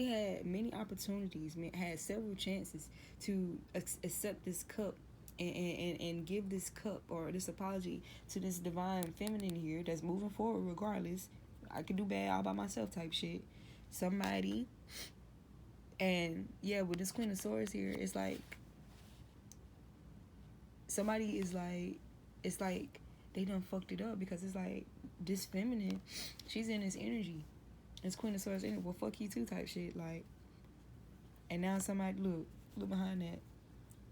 had many opportunities, had several chances to accept this cup and give this cup or this apology to this divine feminine here that's moving forward regardless. I can do bad all by myself type shit. Somebody, and yeah, with this Queen of Swords here, it's like somebody is like, it's like they done fucked it up, because it's like this feminine, she's in this energy. This Queen of Swords energy, well, fuck you too type shit. Like, and now somebody, look behind that.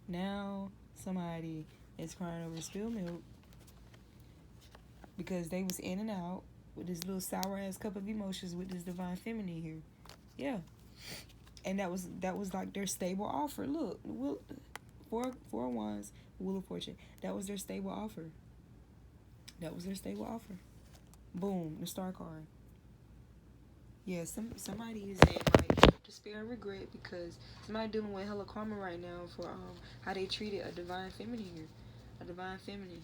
Now somebody is crying over spilled milk because they was in and out with this little sour ass cup of emotions with this divine feminine here. Yeah. And that was like their stable offer. Look, four wands, Wheel of Fortune. That was their stable offer. Boom, the Star card. Yeah, somebody is in like despair and regret because somebody dealing with hella karma right now for how they treated a divine feminine here. A divine feminine.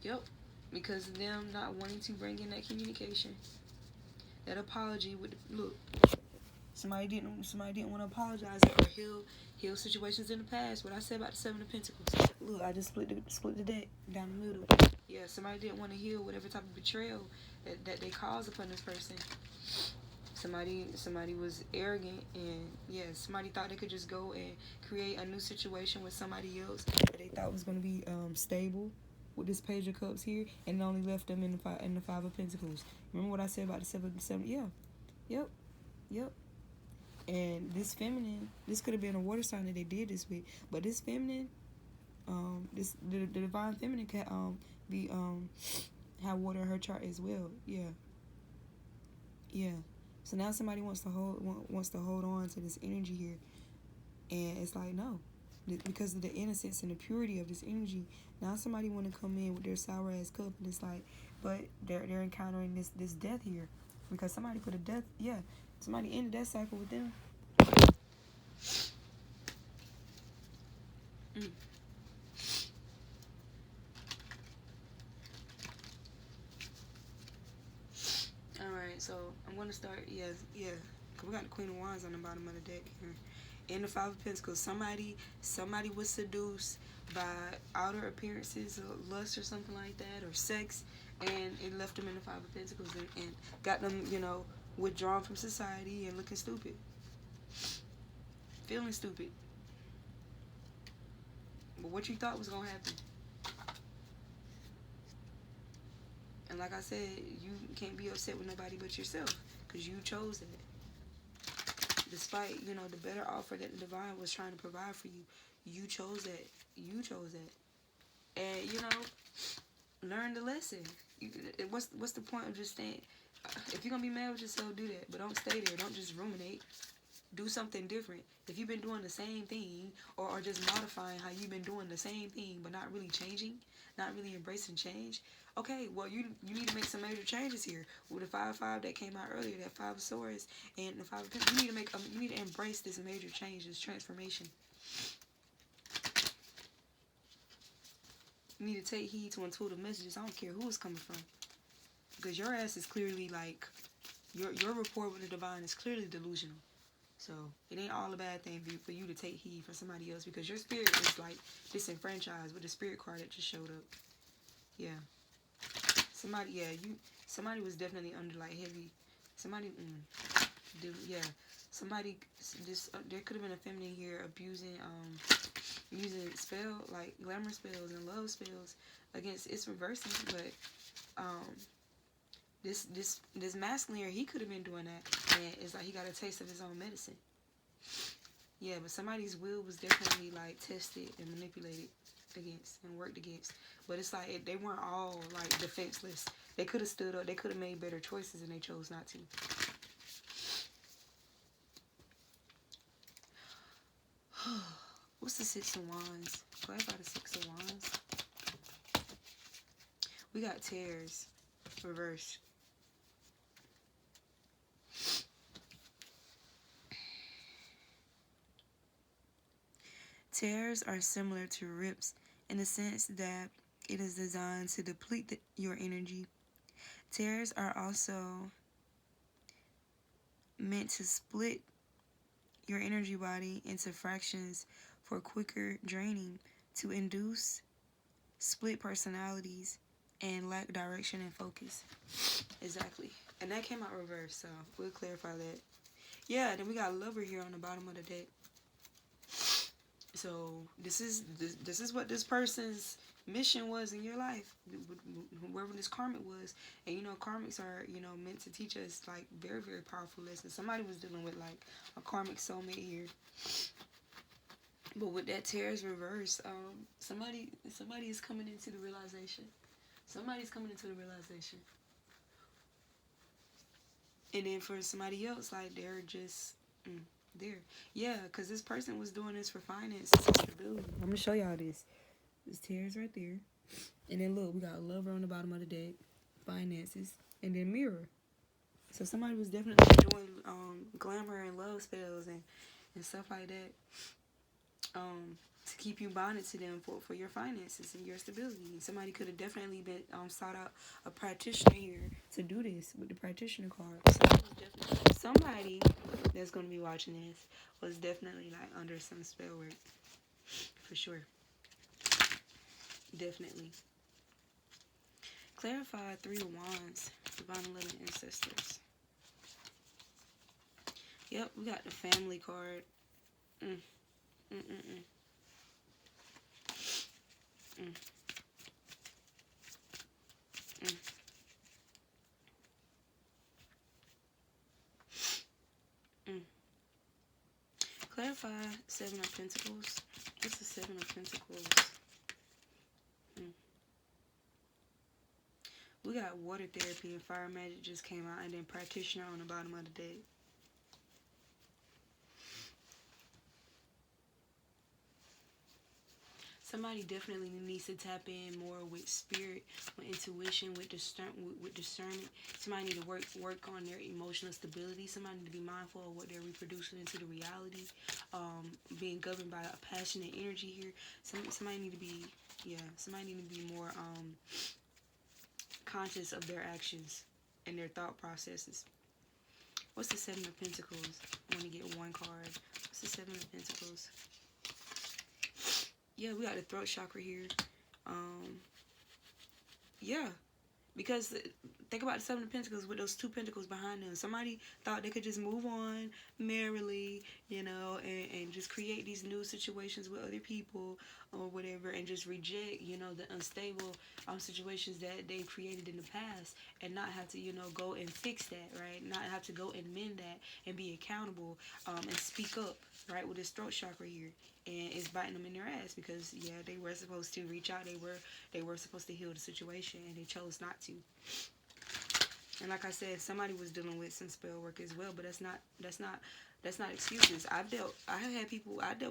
Yep. Because of them not wanting to bring in that communication. That apology with look. Somebody didn't want to apologize or heal situations in the past. What I said about the Seven of Pentacles. Look, I just split the deck down the middle. Yeah, somebody didn't want to heal whatever type of betrayal that they caused upon this person. Somebody was arrogant, and yeah, somebody thought they could just go and create a new situation with somebody else that they thought was going to be stable with this Page of Cups here, and it only left them in the Five of Pentacles. Remember what I said about the seven? Yeah, yep. And this feminine, this could have been a water sign that they did this with, but this feminine, the divine feminine can be have water in her chart as well. Yeah. So now somebody wants to hold on to this energy here, and it's like no, because of the innocence and the purity of this energy. Now somebody want to come in with their sour ass cup, and it's like, but they're encountering this death here, because somebody put a death. Yeah, somebody ended that cycle with them. Alright, so I'm going to start, yeah. We got the Queen of Wands on the bottom of the deck here. In the Five of Pentacles, somebody was seduced by outer appearances, or lust or something like that, or sex, and it left them in the Five of Pentacles and got them, withdrawn from society and looking stupid. Feeling stupid. But what you thought was going to happen. And like I said, you can't be upset with nobody but yourself, because you chose it. Despite, the better offer that the divine was trying to provide for you, you chose that. And, learn the lesson. What's the point of just staying? If you're going to be mad with yourself, do that. But don't stay there. Don't just ruminate. Do something different. If you've been doing the same thing, or just modifying how you've been doing the same thing, but not really changing, not really embracing change, okay, well, you need to make some major changes here. With the 5-5 that came out earlier, that 5 of Swords, and the 5 of Pentacles, you need to embrace this major change, this transformation. You need to take heed to intuitive messages. I don't care who it's coming from, because your ass is clearly like Your rapport with the divine is clearly delusional. So it ain't all a bad thing for you to take heed from somebody else, because your spirit is like disenfranchised with the spirit card that just showed up. Yeah. Somebody was definitely under like heavy. Somebody, yeah. Somebody, there could have been a feminine here abusing, using like glamour spells and love spells against its reversing, but this masculine here, he could have been doing that, and it's like he got a taste of his own medicine. Yeah, but somebody's will was definitely like tested and manipulated against and worked against. But it's like they weren't all like defenseless. They could have stood up. They could have made better choices, and they chose not to. What's the Six of Wands? Clarify the Six of Wands. We got tears, reverse. Tears are similar to rips in the sense that it is designed to deplete your energy. Tears are also meant to split your energy body into fractions for quicker draining, to induce split personalities and lack direction and focus. Exactly. And that came out reverse, so we'll clarify that. Yeah, then we got Lover here on the bottom of the deck. So this is what this person's mission was in your life, whoever this karmic was. And karmics are meant to teach us like very, very powerful lessons. Somebody was dealing with like a karmic soulmate here, but with that tears reverse, somebody is coming into the realization. Somebody's coming into the realization. And then for somebody else, like they're just there. Yeah, because this person was doing this for finances and stability. I'm going to show y'all this. There's tears right there. And then look, we got Lover on the bottom of the deck, finances, and then Mirror. So somebody was definitely doing glamour and love spells and stuff like that to keep you bonded to them for your finances and your stability. And somebody could have definitely been sought out a practitioner here to do this with the practitioner card. Somebody that's going to be watching this was definitely like under some spell work, for sure. Definitely. Clarify Three of Wands, Divine and Living Ancestors. Yep, we got the family card. Clarify Seven of Pentacles. What's the Seven of Pentacles? We got water therapy and fire magic just came out, and then practitioner on the bottom of the deck. Somebody definitely needs to tap in more with spirit, with intuition, with discernment. Somebody need to work on their emotional stability. Somebody need to be mindful of what they're reproducing into the reality. Being governed by a passionate energy here. Somebody need to be more conscious of their actions and their thought processes. What's the Seven of Pentacles? I want to get one card. What's the Seven of Pentacles? Yeah, we got the throat chakra here. Yeah, because think about the Seven of Pentacles with those two pentacles behind them. Somebody thought they could just move on merrily, and just create these new situations with other people or whatever, and just reject, the unstable situations that they created in the past, and not have to, go and fix that, right? Not have to go and mend that and be accountable, and speak up, right, with this throat chakra here. And it's biting them in their ass because, yeah, they were supposed to reach out. They were supposed to heal the situation, and they chose not to. And like I said, somebody was dealing with some spell work as well, but that's not excuses. I dealt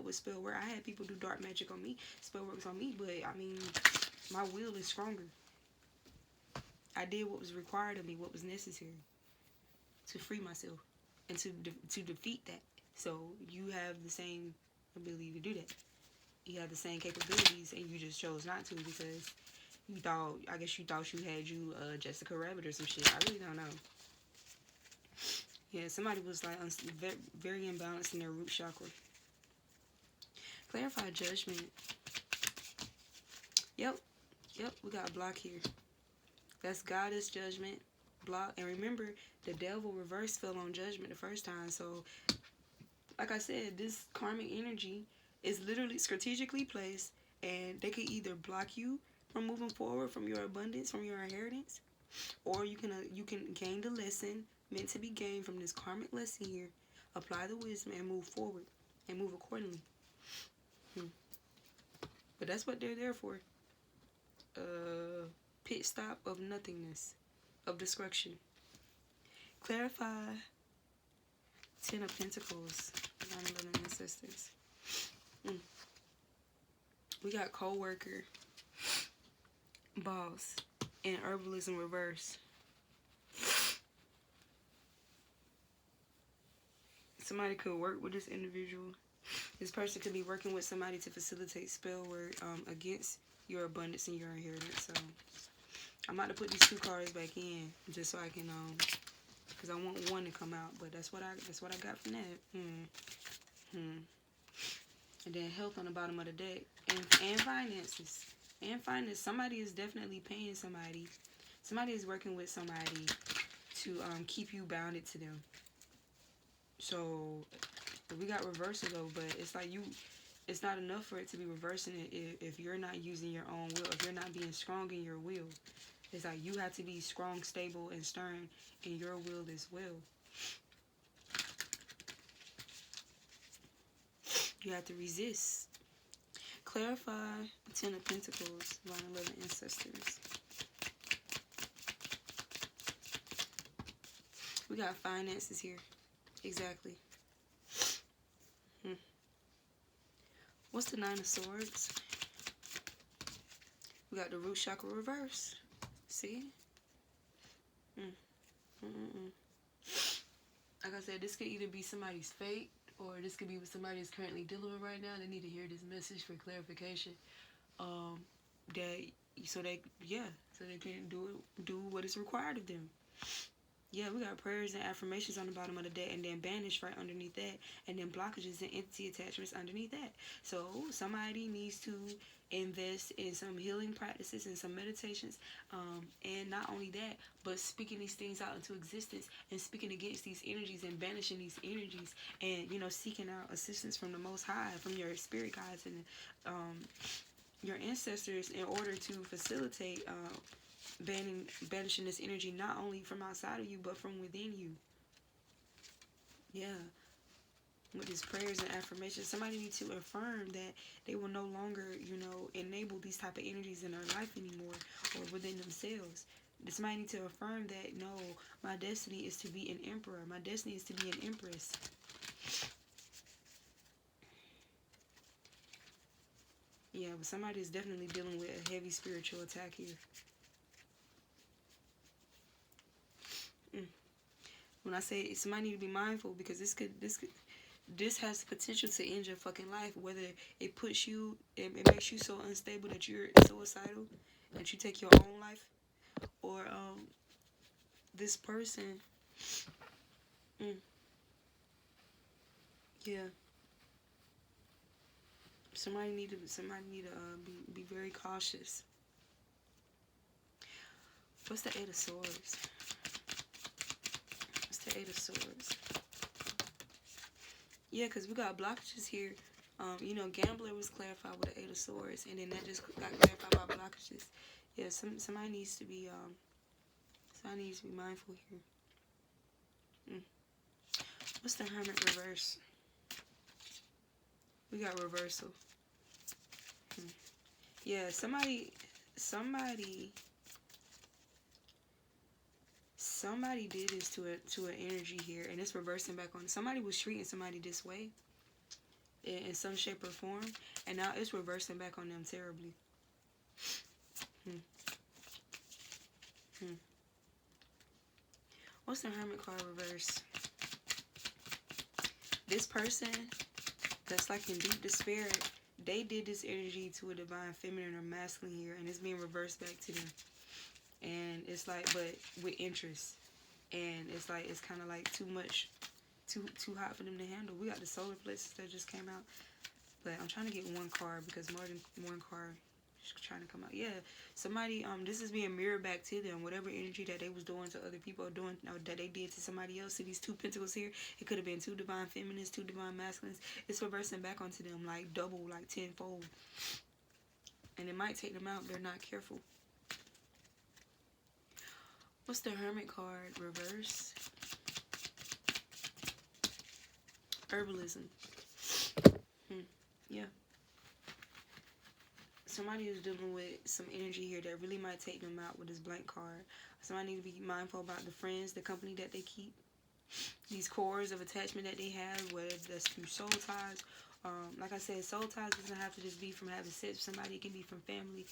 with spell work. I had people do dark magic on me, spell works on me, but I mean, my will is stronger. I did what was required of me, what was necessary to free myself and to defeat that. So you have the same ability to do that. You have the same capabilities, and you just chose not to because you thought you had Jessica Rabbit or some shit. I really don't know. Yeah, somebody was like very imbalanced in their root chakra. Clarify judgment. Yep, we got a block here. That's goddess judgment, block. And remember, the devil reverse fell on judgment the first time. So, like I said, this karmic energy is literally strategically placed, and they can either block you from moving forward from your abundance, from your inheritance, or you can gain the lesson meant to be gained from this karmic lesson here, apply the wisdom, and move forward and move accordingly. But that's what they're there for. Pit stop of nothingness, of destruction. Clarify 10 of Pentacles, 9/11 ancestors. We got co-worker, boss, and herbalism reverse. Somebody could work with this individual. This person could be working with somebody to facilitate spell work against your abundance and your inheritance. So I'm about to put these 2 cards back in just so I can because I want one to come out, but that's what I got from that. And then health on the bottom of the deck, and finances. And finance. Somebody is definitely paying somebody. Somebody is working with somebody to keep you bounded to them. So we got reversal though, but it's like it's not enough for it to be reversing it if you're not using your own will, if you're not being strong in your will. It's like you have to be strong, stable, and stern in your will as well. You have to resist. Clarify 10 of Pentacles, 9/11 ancestors. We got finances here. Exactly. What's the 9 of Swords? We got the root chakra reverse. See? Like I said, this could either be somebody's fate, or this could be what somebody is currently dealing with right now. They need to hear this message for clarification. So they can do what is required of them. Yeah, we got prayers and affirmations on the bottom of the deck, and then banish right underneath that, and then blockages and entity attachments underneath that. So somebody needs to invest in some healing practices and some meditations, and not only that, but speaking these things out into existence and speaking against these energies and banishing these energies, and seeking out assistance from the Most High, from your spirit guides and your ancestors, in order to facilitate banishing this energy, not only from outside of you but from within you. Yeah, with these prayers and affirmations, somebody needs to affirm that they will no longer enable these type of energies in their life anymore, or within themselves. Somebody needs to affirm that, no, my destiny is to be an emperor, my destiny is to be an empress. Yeah, but somebody is definitely dealing with a heavy spiritual attack here. When I say somebody need to be mindful, because this has the potential to end your fucking life. Whether it makes you so unstable that you're suicidal, that you take your own life, or this person, yeah. Somebody need to be very cautious. What's the 8 of Swords? What's the 8 of Swords? Yeah, because we got blockages here. Gambler was clarified with the 8 of Swords, and then that just got clarified by blockages. Yeah, somebody needs to be mindful here. What's the Hermit reverse? We got reversal. Yeah, somebody did this to an energy here, and it's reversing back on. Somebody was treating somebody this way in some shape or form, and now it's reversing back on them terribly. What's the Hermit card reverse? This person that's like in deep despair, they did this energy to a divine feminine or masculine here, and it's being reversed back to them. And it's like, but with interest. and it's like it's kind of like too much, too hot for them to handle. We got the solar plexus that just came out, but I'm trying to get one card because more than one card is trying to come out. Yeah, somebody this is being mirrored back to them. Whatever energy that they was doing to other people or doing or that they did to somebody else. See these two pentacles here? It could have been two divine feminines, two divine masculines. It's reversing back onto them like double, like tenfold. And it might take them out if they're not careful. What's the Hermit card? Reverse. Herbalism. Yeah. Somebody is dealing with some energy here that really might take them out with this blank card. Somebody need to be mindful about the friends, the company that they keep. These cores of attachment that they have, whether that's through soul ties. Like I said, soul ties doesn't have to just be from having sex with somebody. It can be from family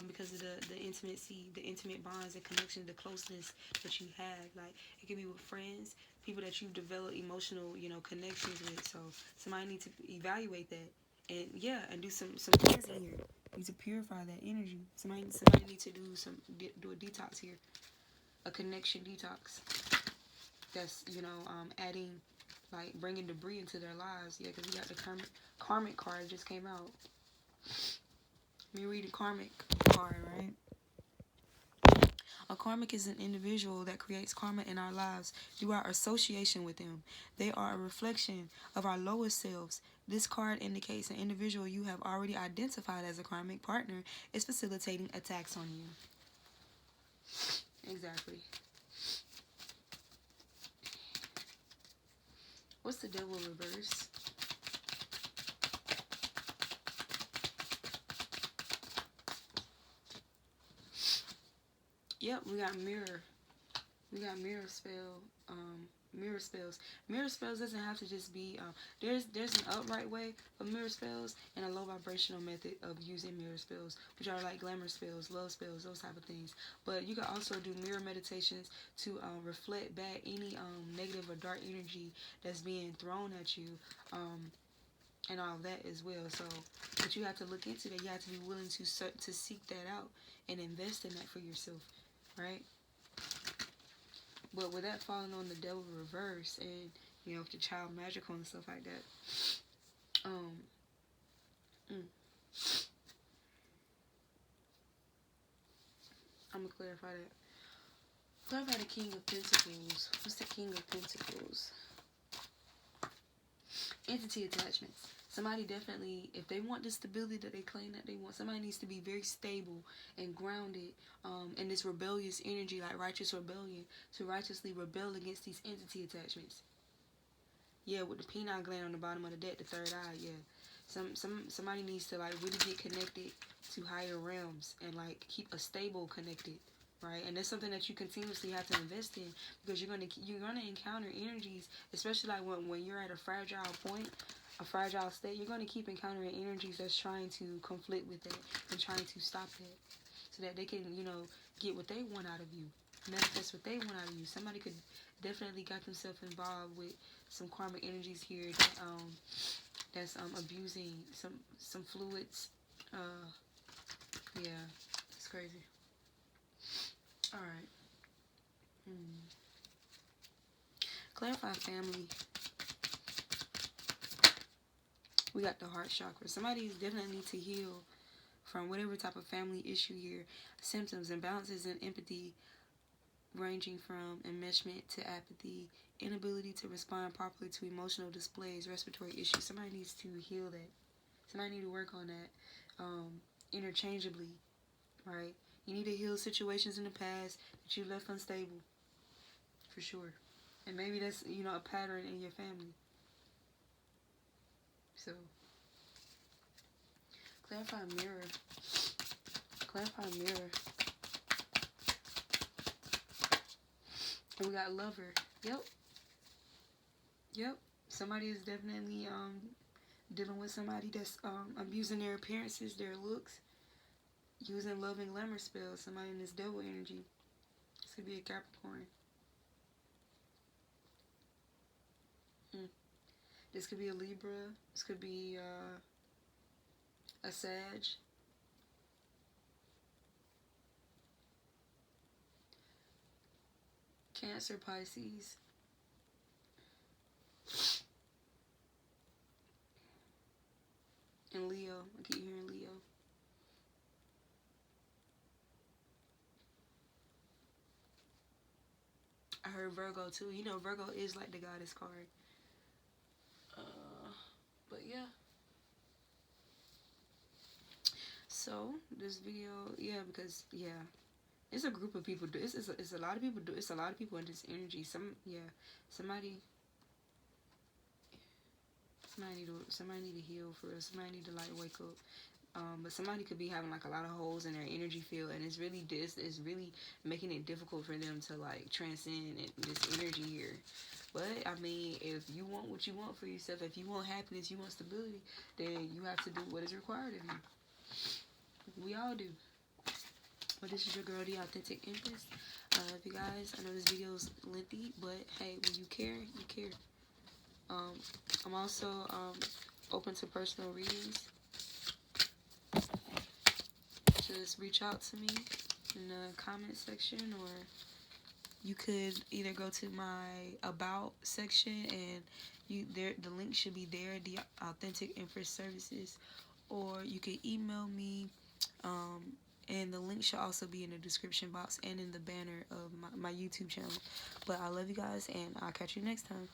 because of the intimacy, the intimate bonds, the connection, the closeness that you have. Like, it can be with friends, people that you've developed emotional, connections with. So somebody needs to evaluate that. And yeah, and do some cleansing here. Need to purify that energy. Somebody needs to do a detox here. A connection detox. That's, adding, like, bringing debris into their lives. Yeah, because we got the karmic card just came out. Let me read the karmic card, right? A karmic is an individual that creates karma in our lives through our association with them. They are a reflection of our lowest selves. This card indicates an individual you have already identified as a karmic partner is facilitating attacks on you. Exactly. What's the devil reverse? Yep, we got mirror. We got mirror spell. Mirror spells. Mirror spells doesn't have to just be. There's an upright way of mirror spells and a low vibrational method of using mirror spells, which are like glamour spells, love spells, those type of things. But you can also do mirror meditations to reflect back any negative or dark energy that's being thrown at you. And all of that as well. So, but you have to look into that. You have to be willing to seek that out and invest in that for yourself, right? But with that falling on the devil reverse and, with the child magical and stuff like that, I'm going to clarify that. Clarify the King of Pentacles. What's the King of Pentacles? Entity attachments. Somebody definitely, if they want the stability that they claim that they want, somebody needs to be very stable and grounded in this rebellious energy, like righteous rebellion, to righteously rebel against these entity attachments. Yeah, with the penile gland on the bottom of the deck, the third eye, yeah. Somebody needs to like really get connected to higher realms and like keep a stable connected, right? And that's something that you continuously have to invest in because you're gonna encounter energies, especially like when you're at a fragile point, a fragile state. You're gonna keep encountering energies that's trying to conflict with that and trying to stop that, so that they can get what they want out of you, manifest what they want out of you. Somebody could definitely got themselves involved with some karmic energies here that's abusing some fluids. Yeah, it's crazy. All right. Clarify family. We got the heart chakra. Somebody definitely need to heal from whatever type of family issue here. Symptoms, imbalances in empathy, ranging from enmeshment to apathy, inability to respond properly to emotional displays, respiratory issues. Somebody needs to heal that. Somebody need to work on that interchangeably, right? You need to heal situations in the past that you left unstable, for sure. And maybe that's, a pattern in your family. So, clarify mirror. Clarify mirror. And we got lover. Yep. Somebody is definitely dealing with somebody that's abusing their appearances, their looks, using love and glamour spells. Somebody in this devil energy. This could be a Capricorn. This could be a Libra. This could be a Sag. Cancer, Pisces. And Leo. I keep hearing Leo. I heard Virgo too. You know, Virgo is like the goddess card. But yeah. So this video, yeah, because yeah, it's a group of people. It's a lot of people. It's a lot of people in this energy. Somebody somebody need to heal for real. Somebody need to like wake up. But somebody could be having like a lot of holes in their energy field, and it's really making it difficult for them to like transcend this energy here. But I mean, if you want what you want for yourself, if you want happiness, you want stability, then you have to do what is required of you. We all do. But this is your girl, the Authentic Empress. I love you guys. I know this video is lengthy, but hey, when you care, you care. I'm also open to personal readings. Just reach out to me in the comment section, or you could either go to my about section and the link should be there, the Authentic Empress Services, or you could email me, and the link should also be in the description box and in the banner of my YouTube channel. But I love you guys, and I'll catch you next time.